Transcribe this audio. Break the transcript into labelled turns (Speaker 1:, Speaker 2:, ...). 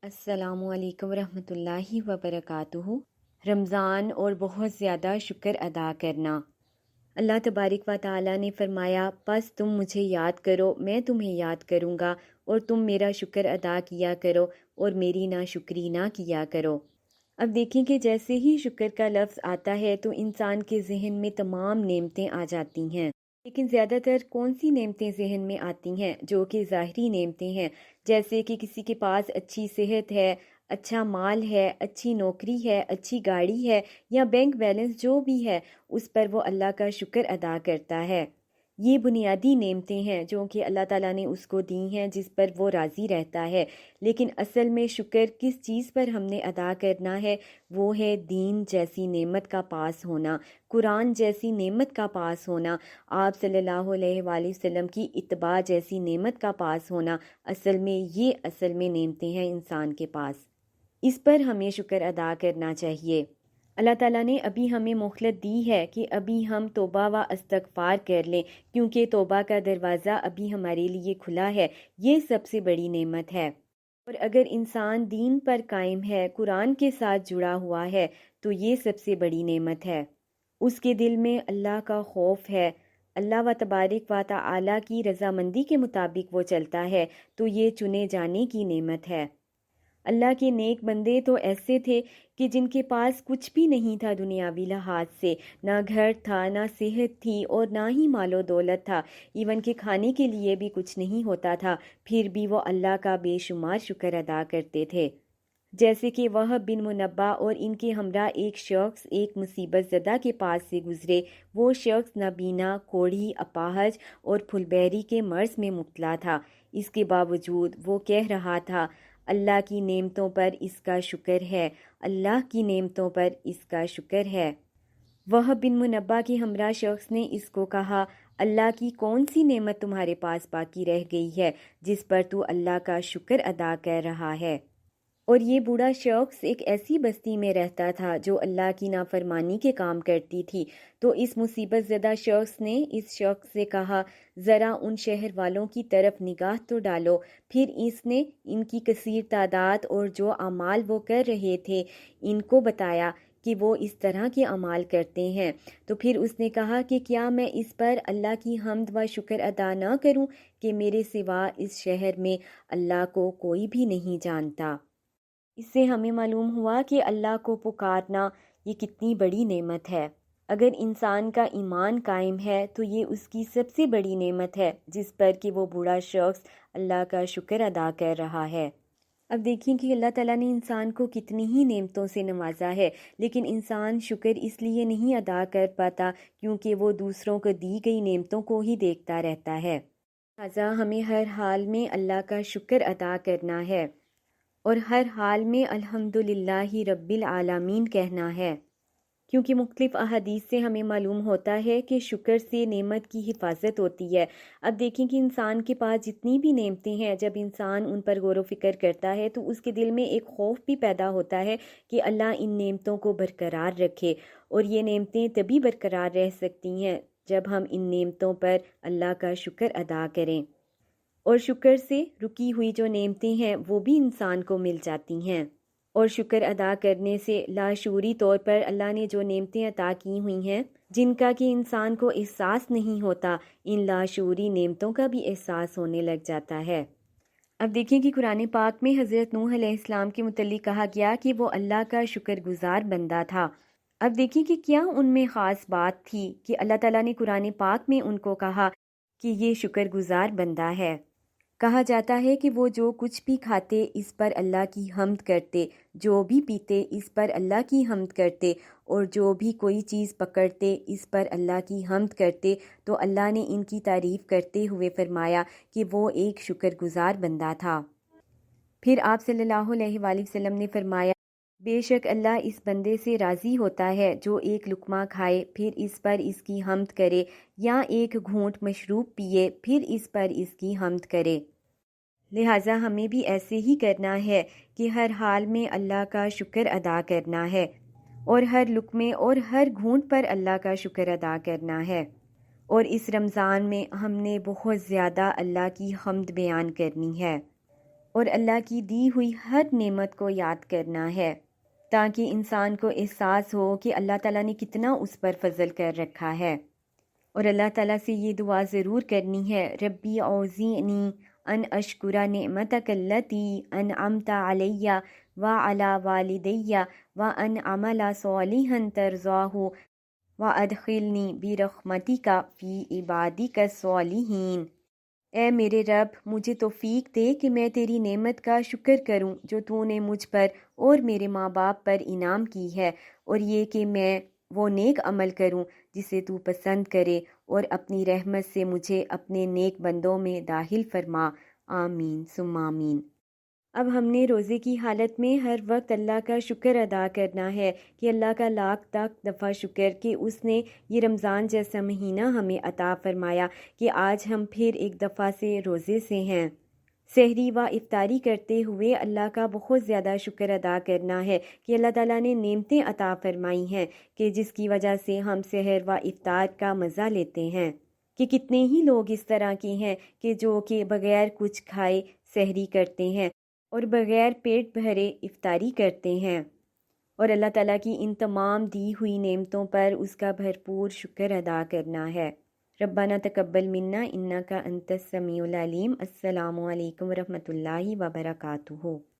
Speaker 1: السلام علیکم ورحمۃ اللہ وبرکاتہ۔ رمضان اور بہت زیادہ شکر ادا کرنا۔ اللہ تبارک و تعالیٰ نے فرمایا، پس تم مجھے یاد کرو، میں تمہیں یاد کروں گا، اور تم میرا شکر ادا کیا کرو اور میری ناشکری نہ کیا کرو۔ اب دیکھیں کہ جیسے ہی شکر کا لفظ آتا ہے تو انسان کے ذہن میں تمام نعمتیں آ جاتی ہیں، لیکن زیادہ تر کون سی نعمتیں ذہن میں آتی ہیں؟ جو کہ ظاہری نعمتیں ہیں، جیسے کہ کسی کے پاس اچھی صحت ہے، اچھا مال ہے، اچھی نوکری ہے، اچھی گاڑی ہے، یا بینک بیلنس جو بھی ہے اس پر وہ اللہ کا شکر ادا کرتا ہے۔ یہ بنیادی نعمتیں ہیں جو کہ اللہ تعالیٰ نے اس کو دی ہیں، جس پر وہ راضی رہتا ہے۔ لیکن اصل میں شکر کس چیز پر ہم نے ادا کرنا ہے؟ وہ ہے دین جیسی نعمت کا پاس ہونا، قرآن جیسی نعمت کا پاس ہونا، آپ صلی اللہ علیہ وآلہ وسلم کی اتباع جیسی نعمت کا پاس ہونا۔ یہ اصل میں نعمتیں ہیں انسان کے پاس، اس پر ہمیں شکر ادا کرنا چاہیے۔ اللہ تعالیٰ نے ابھی ہمیں مہلت دی ہے کہ ابھی ہم توبہ و استغفار کر لیں، کیونکہ توبہ کا دروازہ ابھی ہمارے لیے کھلا ہے۔ یہ سب سے بڑی نعمت ہے۔ اور اگر انسان دین پر قائم ہے، قرآن کے ساتھ جڑا ہوا ہے، تو یہ سب سے بڑی نعمت ہے۔ اس کے دل میں اللہ کا خوف ہے، اللہ و تبارک و تعالی کی رضامندی کے مطابق وہ چلتا ہے، تو یہ چنے جانے کی نعمت ہے۔ اللہ کے نیک بندے تو ایسے تھے کہ جن کے پاس کچھ بھی نہیں تھا دنیاوی لحاظ سے، نہ گھر تھا، نہ صحت تھی، اور نہ ہی مال و دولت تھا، ایون کہ کھانے کے لیے بھی کچھ نہیں ہوتا تھا، پھر بھی وہ اللہ کا بے شمار شکر ادا کرتے تھے۔ جیسے کہ وہب بن منبع اور ان کے ہمراہ ایک شخص ایک مصیبت زدہ کے پاس سے گزرے۔ وہ شخص نابینا، کوڑھی، اپاہج اور پھل بہری کے مرض میں مبتلا تھا۔ اس کے باوجود وہ کہہ رہا تھا، اللہ کی نعمتوں پر اس کا شکر ہے، اللہ کی نعمتوں پر اس کا شکر ہے۔ وہب بن منبع کے ہمراہ شخص نے اس کو کہا، اللہ کی کون سی نعمت تمہارے پاس باقی رہ گئی ہے جس پر تو اللہ کا شکر ادا کر رہا ہے؟ اور یہ بوڑھا شخص ایک ایسی بستی میں رہتا تھا جو اللہ کی نافرمانی کے کام کرتی تھی۔ تو اس مصیبت زدہ شخص نے اس شخص سے کہا، ذرا ان شہر والوں کی طرف نگاہ تو ڈالو۔ پھر اس نے ان کی کثیر تعداد اور جو اعمال وہ کر رہے تھے ان کو بتایا کہ وہ اس طرح کے اعمال کرتے ہیں۔ تو پھر اس نے کہا کہ کیا میں اس پر اللہ کی حمد و شکر ادا نہ کروں کہ میرے سوا اس شہر میں اللہ کو کوئی بھی نہیں جانتا۔ اس سے ہمیں معلوم ہوا کہ اللہ کو پکارنا یہ کتنی بڑی نعمت ہے۔ اگر انسان کا ایمان قائم ہے تو یہ اس کی سب سے بڑی نعمت ہے، جس پر کہ وہ بوڑھا شخص اللہ کا شکر ادا کر رہا ہے۔ اب دیکھیں کہ اللہ تعالیٰ نے انسان کو کتنی ہی نعمتوں سے نوازا ہے، لیکن انسان شکر اس لیے نہیں ادا کر پاتا کیونکہ وہ دوسروں کو دی گئی نعمتوں کو ہی دیکھتا رہتا ہے۔ لہٰذا ہمیں ہر حال میں اللہ کا شکر ادا کرنا ہے اور ہر حال میں الحمدللہ رب العالمین کہنا ہے، کیونکہ مختلف احادیث سے ہمیں معلوم ہوتا ہے کہ شکر سے نعمت کی حفاظت ہوتی ہے۔ اب دیکھیں کہ انسان کے پاس جتنی بھی نعمتیں ہیں، جب انسان ان پر غور و فکر کرتا ہے تو اس کے دل میں ایک خوف بھی پیدا ہوتا ہے کہ اللہ ان نعمتوں کو برقرار رکھے، اور یہ نعمتیں تبھی برقرار رہ سکتی ہیں جب ہم ان نعمتوں پر اللہ کا شکر ادا کریں، اور شکر سے رکی ہوئی جو نعمتیں ہیں وہ بھی انسان کو مل جاتی ہیں۔ اور شکر ادا کرنے سے لاشعوری طور پر اللہ نے جو نعمتیں عطا کی ہوئی ہیں جن کا کہ انسان کو احساس نہیں ہوتا، ان لاشعوری نعمتوں کا بھی احساس ہونے لگ جاتا ہے۔ اب دیکھیں کہ قرآن پاک میں حضرت نوح علیہ السلام کے متعلق کہا گیا کہ وہ اللہ کا شکر گزار بندہ تھا۔ اب دیکھیں کہ کیا ان میں خاص بات تھی کہ اللہ تعالیٰ نے قرآن پاک میں ان کو کہا کہ یہ شکر گزار بندہ ہے۔ کہا جاتا ہے کہ وہ جو کچھ بھی کھاتے اس پر اللہ کی حمد کرتے، جو بھی پیتے اس پر اللہ کی حمد کرتے، اور جو بھی کوئی چیز پکڑتے اس پر اللہ کی حمد کرتے۔ تو اللہ نے ان کی تعریف کرتے ہوئے فرمایا کہ وہ ایک شکر گزار بندہ تھا۔ پھر آپ صلی اللہ علیہ وآلہ وسلم نے فرمایا، بے شک اللہ اس بندے سے راضی ہوتا ہے جو ایک لقمہ کھائے پھر اس پر اس کی حمد کرے، یا ایک گھونٹ مشروب پیے پھر اس پر اس کی حمد کرے۔ لہٰذا ہمیں بھی ایسے ہی کرنا ہے کہ ہر حال میں اللہ کا شکر ادا کرنا ہے، اور ہر لقمے اور ہر گھونٹ پر اللہ کا شکر ادا کرنا ہے۔ اور اس رمضان میں ہم نے بہت زیادہ اللہ کی حمد بیان کرنی ہے۔ اور اللہ کی دی ہوئی ہر نعمت کو یاد کرنا ہے، تاکہ انسان کو احساس ہو کہ اللہ تعالیٰ نے کتنا اس پر فضل کر رکھا ہے۔ اور اللہ تعالیٰ سے یہ دعا ضرور کرنی ہے، ربی اوزعنی ان اشکر نعمتک التی انعمت علی وعلی والدی وان اعمل صالحا ترضاہ وادخلنی برحمتک فی عبادک الصالحین۔ اے میرے رب، مجھے توفیق دے کہ میں تیری نعمت کا شکر کروں جو تو نے مجھ پر اور میرے ماں باپ پر انعام کی ہے، اور یہ کہ میں وہ نیک عمل کروں جسے تو پسند کرے، اور اپنی رحمت سے مجھے اپنے نیک بندوں میں داخل فرما، آمین ثم آمین۔ اب ہم نے روزے کی حالت میں ہر وقت اللہ کا شکر ادا کرنا ہے کہ اللہ کا لاکھ دفعہ شکر کہ اس نے یہ رمضان جیسا مہینہ ہمیں عطا فرمایا کہ آج ہم پھر ایک دفعہ سے روزے سے ہیں۔ سحری و افطاری کرتے ہوئے اللہ کا بہت زیادہ شکر ادا کرنا ہے کہ اللہ تعالیٰ نے نعمتیں عطا فرمائی ہیں کہ جس کی وجہ سے ہم سحر و افطار کا مزہ لیتے ہیں، کہ کتنے ہی لوگ اس طرح کے ہیں کہ جو کہ بغیر کچھ کھائے سحری کرتے ہیں اور بغیر پیٹ بھرے افطاری کرتے ہیں، اور اللہ تعالیٰ کی ان تمام دی ہوئی نعمتوں پر اس کا بھرپور شکر ادا کرنا ہے۔ ربنا تقبل منا انک انت السمیع العلیم۔ السلام علیکم ورحمۃ اللہ وبرکاتہ۔